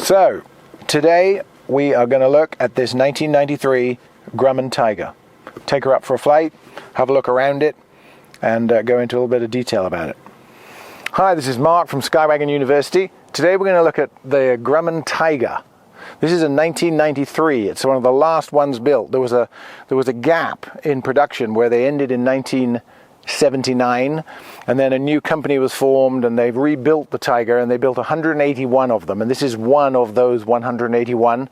So, today we are going to look at this 1993 Grumman Tiger. Take her up for a flight, have a look around it, and go into a little bit of detail about it. Hi, this is Mark from Skywagon University. Today we're going to look at the Grumman Tiger. This is a 1993. It's one of the last ones built. There was a gap in production where they ended in 1979, and then a new company was formed and they've rebuilt the Tiger, and they built 181 of them, and this is one of those 181.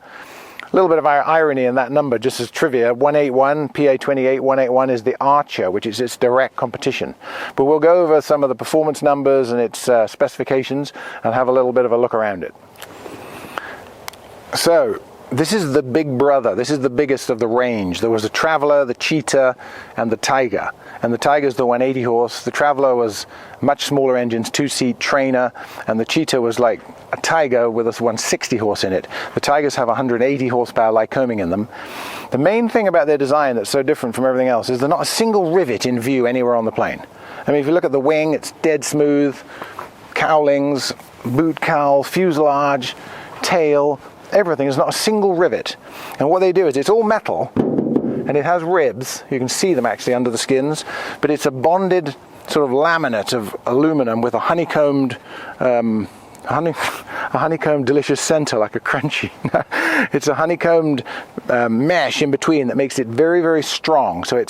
A little bit of irony in that number, just as trivia. 181, PA28 181 is the Archer, which is its direct competition. But we'll go over some of the performance numbers and its specifications and have a little bit of a look around it. So, this is the big brother. This is the biggest of the range. There was the Traveller, the Cheetah, and the Tiger. And the Tiger's the 180 horse. The Traveller was much smaller engines, 2-seat trainer, and the Cheetah was like a Tiger with a 160 horse in it. The Tigers have 180 horsepower Lycoming in them. The main thing about their design that's so different from everything else is there's not a single rivet in view anywhere on the plane. I mean, if you look at the wing, it's dead smooth. Cowlings, boot cowl, fuselage, tail, everything. There's not a single rivet. And what they do is it's all metal, and it has ribs. You can see them actually under the skins, but it's a bonded sort of laminate of aluminum with a honeycombed delicious center, like a crunchy. It's a honeycombed mesh in between that makes it very, very strong. So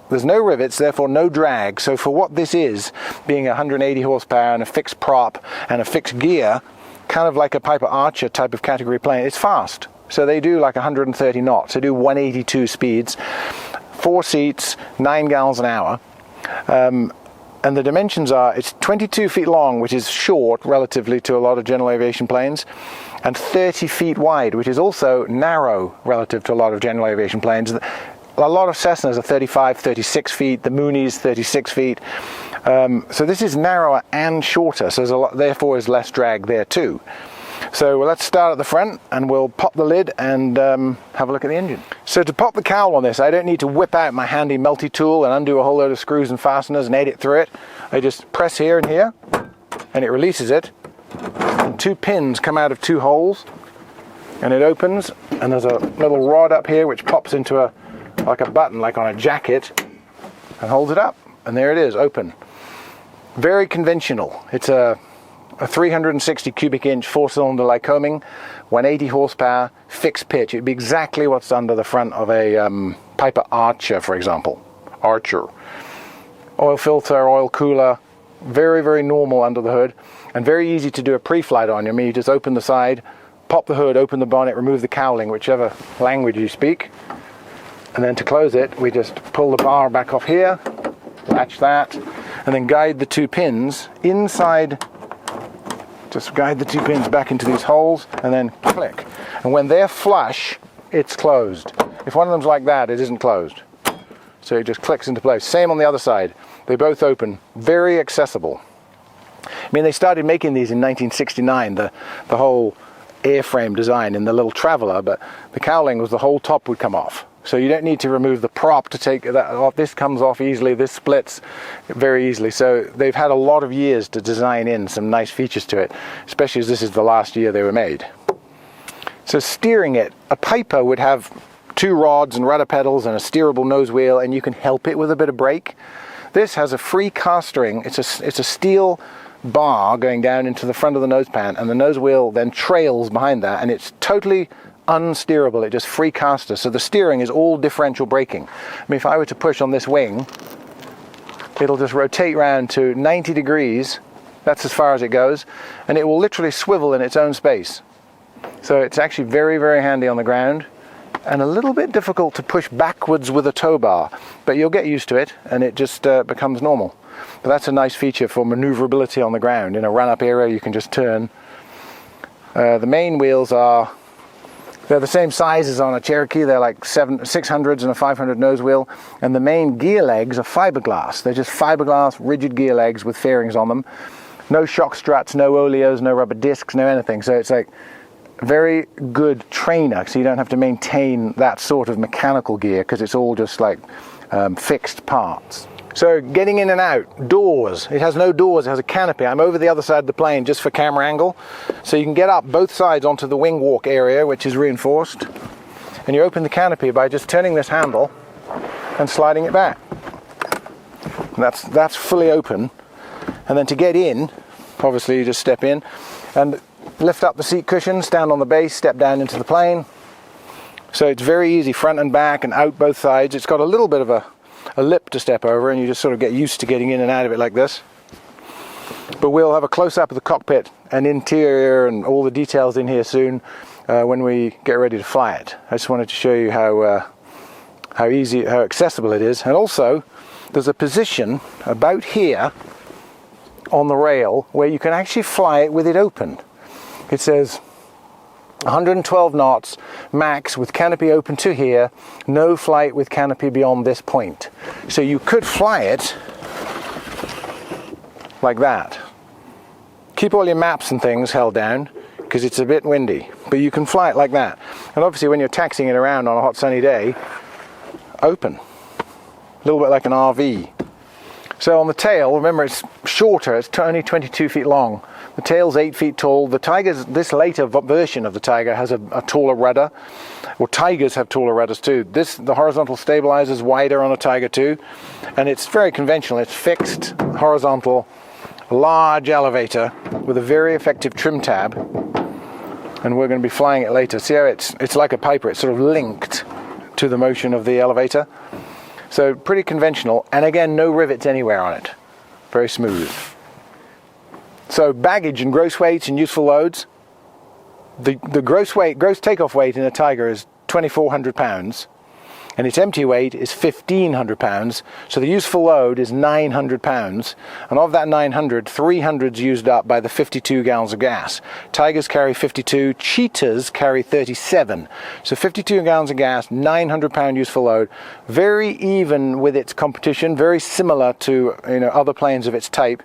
there's no rivets, therefore no drag. So for what this is, being 180 horsepower and a fixed prop and a fixed gear, kind of like a Piper Archer type of category plane, it's fast. So they do like 130 knots. They do 182 speeds, 4 seats, 9 gallons an hour. And the dimensions are, it's 22 feet long, which is short relatively to a lot of general aviation planes, and 30 feet wide, which is also narrow relative to a lot of general aviation planes. A lot of Cessnas are 35, 36 feet, the Moonies 36 feet. So this is narrower and shorter, so there's a lot, therefore is less drag there too. So let's start at the front and we'll pop the lid and have a look at the engine. So to pop the cowl on this, I don't need to whip out my handy multi-tool and undo a whole load of screws and fasteners and edit through it. I just press here and here and it releases it. And 2 pins come out of 2 holes and it opens, and there's a little rod up here which pops into like a button, like on a jacket, and holds it up. And there it is, open. Very conventional. It's a 360 cubic inch 4-cylinder Lycoming, 180 horsepower, fixed pitch. It'd be exactly what's under the front of a Piper Archer, for example. Archer. Oil filter, oil cooler, very, very normal under the hood, and very easy to do a pre-flight on. I mean, you just open the side, pop the hood, open the bonnet, remove the cowling, whichever language you speak. And then to close it, we just pull the bar back off here, latch that, and then guide the 2 pins inside. Just guide the 2 pins back into these holes and then click. And when they're flush, it's closed. If one of them's like that, it isn't closed. So it just clicks into place. Same on the other side. They both open. Very accessible. I mean, they started making these in 1969, the whole airframe design in the little Traveller, but the cowling was the whole top would come off. So you don't need to remove the prop to take that off. This comes off easily, this splits very easily. So they've had a lot of years to design in some nice features to it, especially as this is the last year they were made. So steering it, a Piper would have 2 rods and rudder pedals and a steerable nose wheel, and you can help it with a bit of brake. This has a free castering. It's a steel bar going down into the front of the nose pan, and the nose wheel then trails behind that, and it's totally unsteerable. It just free casters. So the steering is all differential braking. I mean, if I were to push on this wing, it'll just rotate round to 90 degrees. That's as far as it goes, and it will literally swivel in its own space. So it's actually very, very handy on the ground, and a little bit difficult to push backwards with a tow bar, but you'll get used to it and it just becomes normal. But that's a nice feature for maneuverability on the ground. In a run-up area you can just turn. The main wheels they're the same size as on a Cherokee. They're like 600s and a 500 nose wheel, and the main gear legs are fiberglass. They're just fiberglass rigid gear legs with fairings on them. No shock struts, no oleos, no rubber discs, no anything. So it's like a very good trainer, so you don't have to maintain that sort of mechanical gear because it's all just like fixed parts. So getting in and out, doors. It has no doors, it has a canopy. I'm over the other side of the plane just for camera angle. So you can get up both sides onto the wing walk area, which is reinforced. And you open the canopy by just turning this handle and sliding it back. And that's fully open. And then to get in, obviously you just step in and lift up the seat cushion, stand on the base, step down into the plane. So it's very easy, front and back and out both sides. It's got a little bit of a lip to step over, and you just sort of get used to getting in and out of it like this. But we'll have a close-up of the cockpit and interior and all the details in here soon when we get ready to fly it. I just wanted to show you how easy, how accessible it is. And also, there's a position about here on the rail where you can actually fly it with it open. It says 112 knots max with canopy open to here, no flight with canopy beyond this point. So you could fly it like that. Keep all your maps and things held down because it's a bit windy, but you can fly it like that. And obviously when you're taxiing it around on a hot sunny day, open. A little bit like an RV. So on the tail, remember it's shorter, it's only 22 feet long. The tail's 8 feet tall. The Tiger's, this later version of the Tiger has a taller rudder. Well, Tigers have taller rudders too. The horizontal stabilizer is wider on a Tiger too. And it's very conventional. It's fixed, horizontal, large elevator with a very effective trim tab. And we're going to be flying it later. See how it's like a Piper. It's sort of linked to the motion of the elevator. So pretty conventional. And again, no rivets anywhere on it. Very smooth. So baggage and gross weights and useful loads. The gross takeoff weight in a Tiger is 2,400 pounds, and its empty weight is 1,500 pounds. So the useful load is 900 pounds, and of that 900, 300 is used up by the 52 gallons of gas. Tigers carry 52, Cheetahs carry 37. So 52 gallons of gas, 900 pound useful load, very even with its competition, very similar to other planes of its type.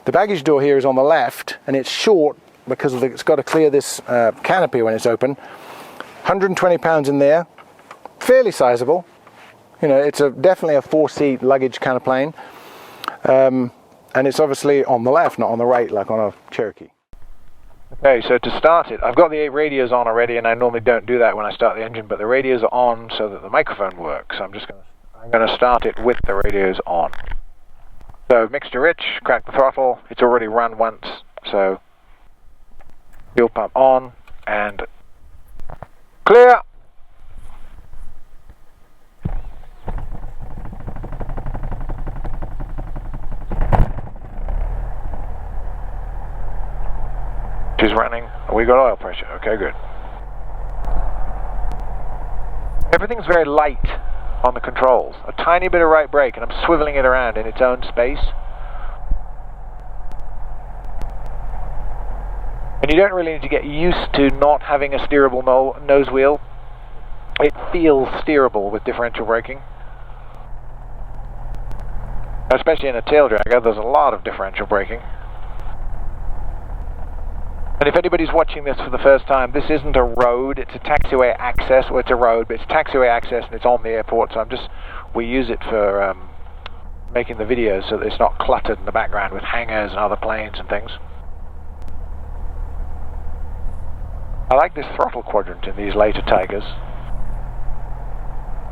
The baggage door here is on the left, and it's short because it's got to clear this canopy when it's open. 120 pounds in there, fairly sizable. It's definitely a 4-seat luggage kind of plane. And it's obviously on the left, not on the right, like on a Cherokee. Okay, so to start it, I've got the 8 radios on already, and I normally don't do that when I start the engine, but the radios are on so that the microphone works. I'm going to start it with the radios on. So mixture rich, crack the throttle, it's already run once, so fuel pump on, and clear! She's running, we got oil pressure, okay good. Everything's very light on the controls. A tiny bit of right brake and I'm swiveling it around in its own space. And you don't really need to get used to not having a steerable nose wheel. It feels steerable with differential braking. Especially in a tail dragger, there's a lot of differential braking. And if anybody's watching this for the first time, this isn't a road, it's a taxiway access, or it's a road, but it's taxiway access and it's on the airport, so we use it for making the videos so that it's not cluttered in the background with hangars and other planes and things. I like this throttle quadrant in these later Tigers.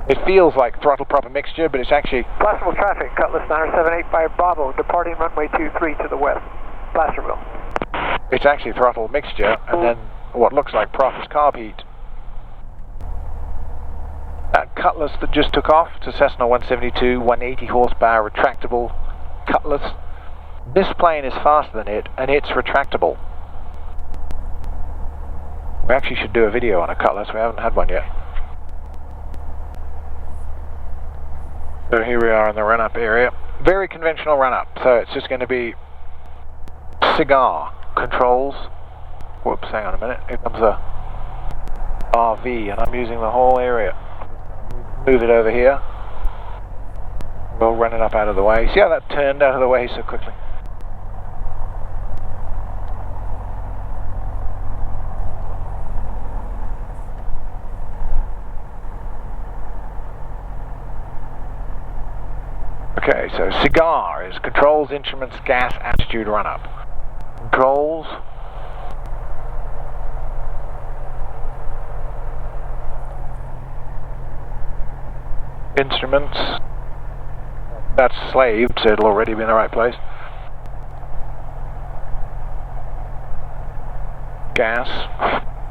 It feels like throttle proper mixture, but it's actually... Placerville traffic, Cutlass 9785 Bravo, departing runway 23 to the west, Placerville. It's actually throttle mixture, and then what looks like prop is carb heat. That Cutlass that just took off, it's a Cessna 172, 180 horsepower, retractable Cutlass. This plane is faster than it, and it's retractable. We actually should do a video on a Cutlass, we haven't had one yet. So here we are in the run-up area. Very conventional run-up, so it's just going to be cigar controls. Whoops, hang on a minute. Here comes a RV, and I'm using the whole area. Move it over here. We'll run it up out of the way. See how that turned out of the way so quickly? Okay, so cigar is controls, instruments, gas, attitude, run up. Controls. Instruments. That's slaved, so it'll already be in the right place. Gas,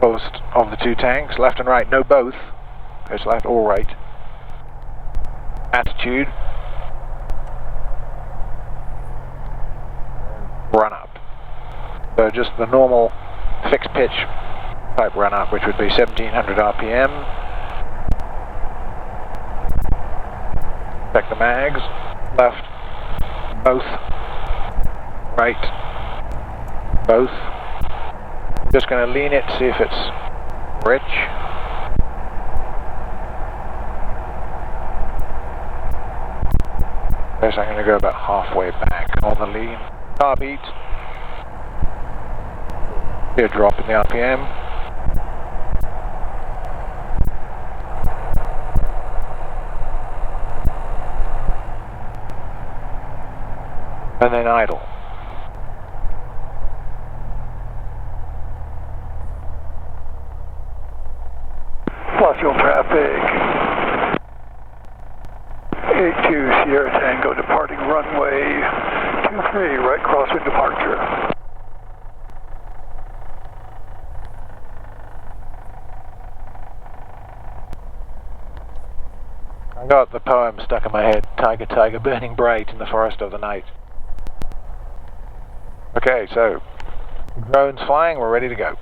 both of the two tanks, left and right, no both. Goes left or right. Attitude. Run up. So just the normal fixed pitch type run up, which would be 1700 RPM. Check the mags. Left. Both. Right. Both. Just going to lean it, see if it's rich. Guess I'm going to go about halfway back on the lean. Car beat. Be a drop in the RPM. And then idle. Plus fuel traffic. 82 Sierra Tango departing runway 23, right crosswind departure. I got the poem stuck in my head, Tiger, Tiger, burning bright in the forest of the night. Okay, so the drone's flying, we're ready to go.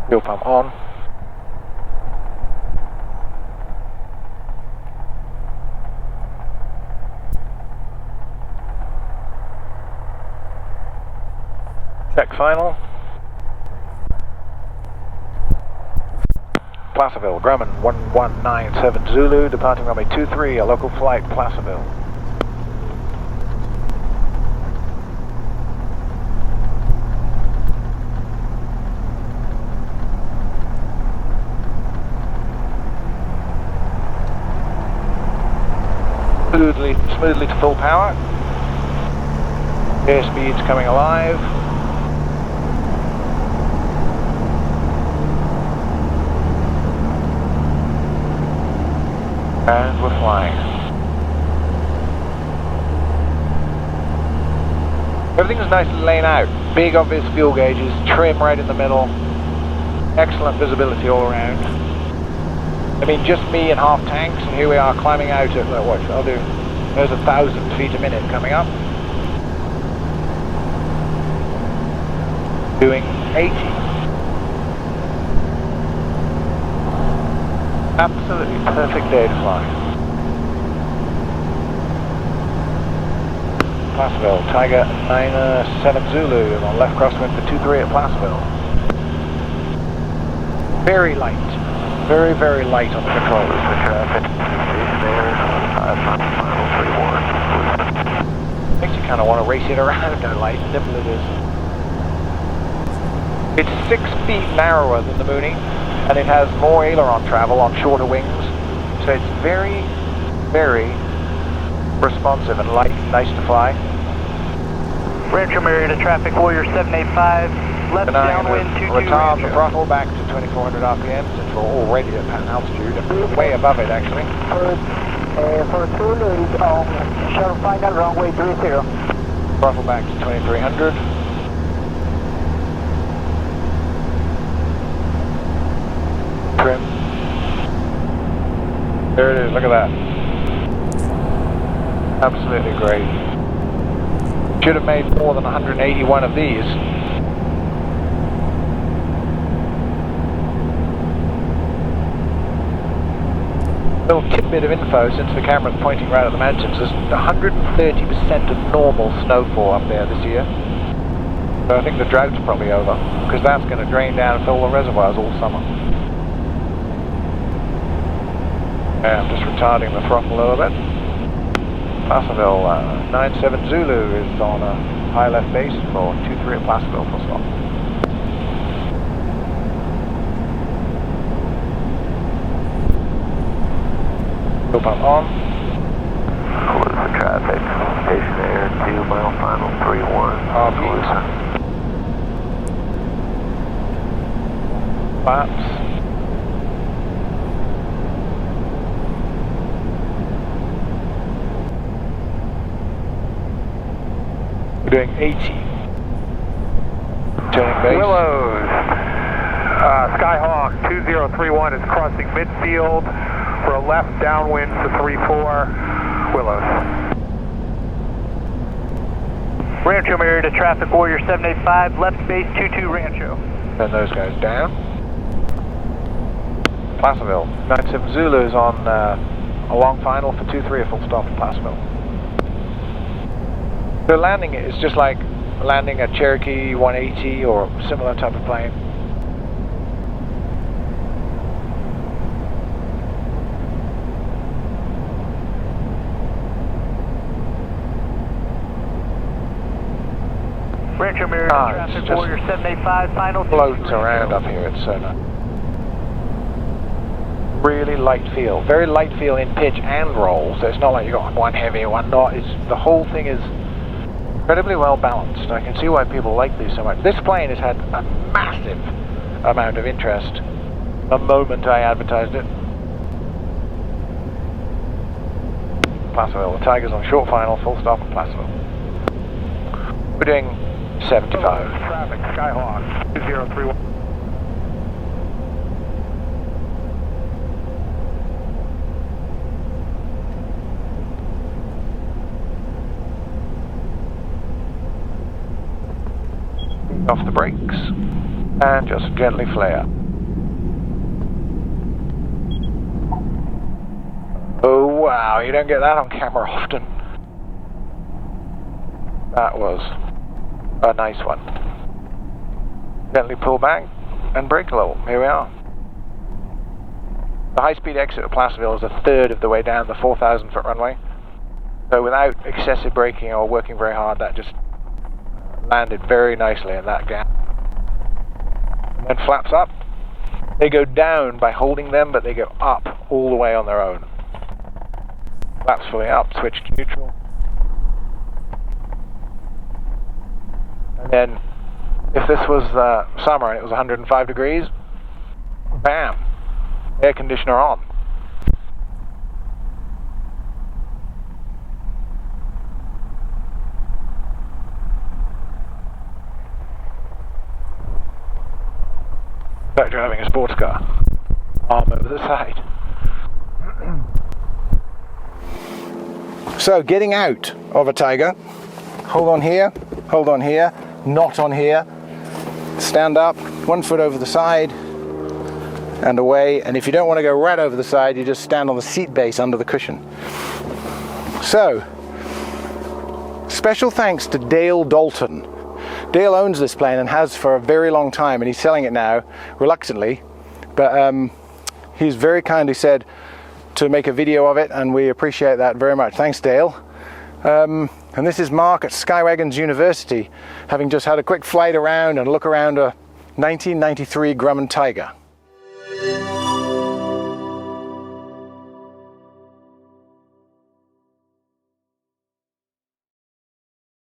Fuel pump on. Check final. Placerville, Grumman 1197 Zulu, departing runway 23, a local flight, Placerville. Smoothly to full power. Airspeed's coming alive. And we're flying. Everything's nicely laid out. Big obvious fuel gauges, trim right in the middle. Excellent visibility all around. I mean, just me and half tanks, and here we are climbing out at, what, there's 1,000 feet a minute coming up. Doing 80. Absolutely perfect day to fly. Placerville, Tiger 97 Zulu on left crosswind for 23 at Placerville. Very light. Very, very light on the controls. The traffic makes you kind of want to race it around, though, like nimble it is. It's 6 feet narrower than the Mooney, and it has more aileron travel on shorter wings, so it's very, very responsive and light, nice to fly. Rancho Marietta traffic, Warrior 785, left downwind 22 retard the Rancho. throttle back to 2400 RPM since we're already at altitude, and way above it actually. For Zulu, shuttle final runway 30. Throttle back to 2300. Trim. There it is, look at that. Absolutely great. Should have made more than 181 of these. Little tidbit of info, since the camera's pointing right at the mountains, there's 130% of normal snowfall up there this year. So I think the drought's probably over, because that's going to drain down and fill the reservoirs all summer. Okay, I'm just retarding the throttle a little bit. Placerville 97 Zulu is on a high left base for 23 at Placerville for stop. Fuel pump on. Close the traffic. Station air 2 mile final 31. RPs. Flaps. We're doing 80. Turning base. Willows. Skyhawk 2031 is crossing midfield for a left downwind to 34. Willows. Rancho Marriott to Traffic Warrior 785, left base 22 Rancho. Turn those guys down. Placerville. 97 Zulu is on a long final for 2-3, a full stop at Placerville. So landing it is just like landing a Cherokee 180 or similar type of plane. Rancho Marriott Traffic Warrior 785, final. Floats around up here, it's so nice. Really light feel, very light feel in pitch and roll, so it's not like you got one heavy, one not. It's the whole thing is incredibly well balanced. I can see why people like these so much. This plane has had a massive amount of interest the moment I advertised it. Placerville, the Tiger's on short final, full stop at Placerville. We're doing 75. Traffic, Skyhawk 2031. Off the brakes and just gently flare. Oh wow, you don't get that on camera often. That was a nice one. Gently pull back and brake a little. Here we are. The high-speed exit of Placerville is a third of the way down the 4,000-foot runway. So without excessive braking or working very hard, that just landed very nicely in that gap. And then flaps up. They go down by holding them, but they go up all the way on their own. Flaps fully up, switch to neutral. And then, if this was summer and it was 105 degrees, bam, air conditioner on. Like driving a sports car. Arm over the side. So getting out of a Tiger. Hold on here, not on here. Stand up, 1 foot over the side and away. And if you don't want to go right over the side, you just stand on the seat base under the cushion. So, special thanks to Dale Dalton. Dale owns this plane and has for a very long time, and he's selling it now, reluctantly, but he's very kindly said to make a video of it, and we appreciate that very much. Thanks, Dale. And this is Mark at Skywagons University, having just had a quick flight around and look around a 1993 Grumman Tiger.